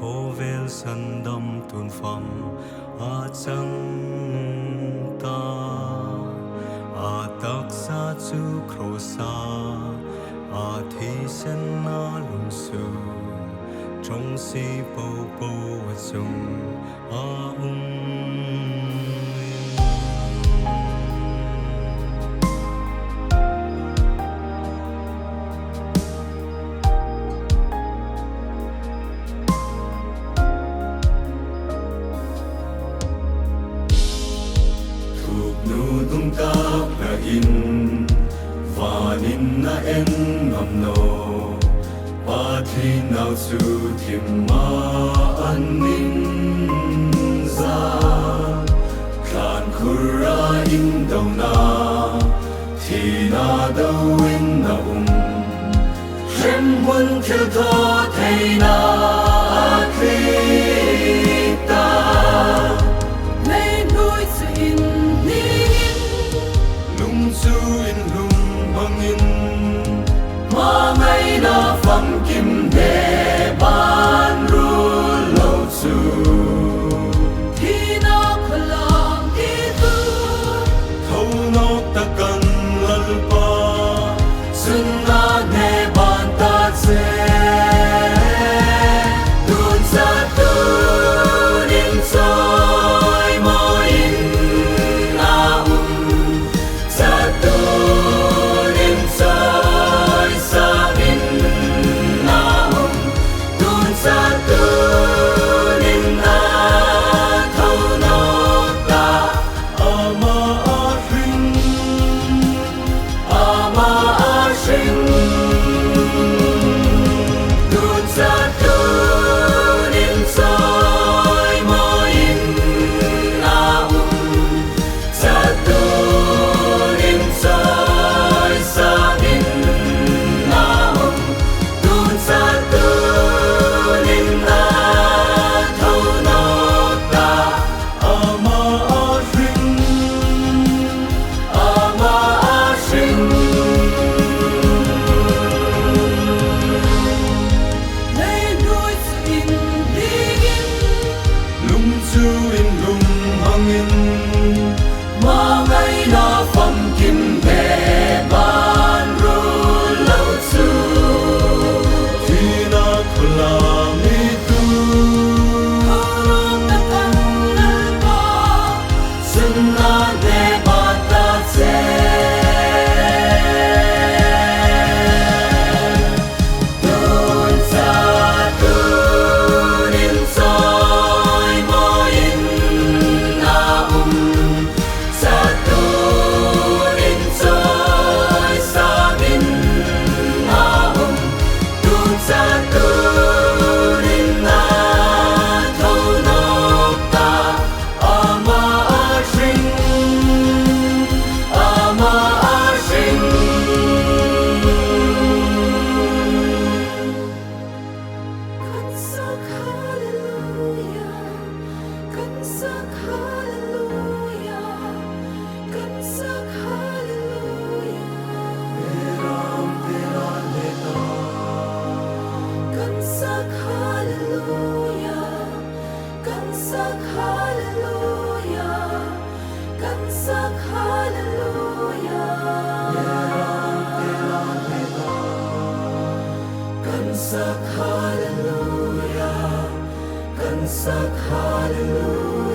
khô vel sân đâm tuôn phẩm chẳng ta tắc xa chu khổ xa thi sen na lung su trong si bầu bầu chung Nudung tak na in vanin na en ngam no Pati nau su tim ma an nin za Klan kura in dau na Thi na dau in na Shem hun thiêu tho thầy na Krita Su in lung bangin ma ngay na phẩm kim đề ban ru lâu su khi na khalang ki tu thâu nóc ta cần lal pa sun na ne ban ta se dun sa tu nin soi mo in na Hallelujah, Hallelujah.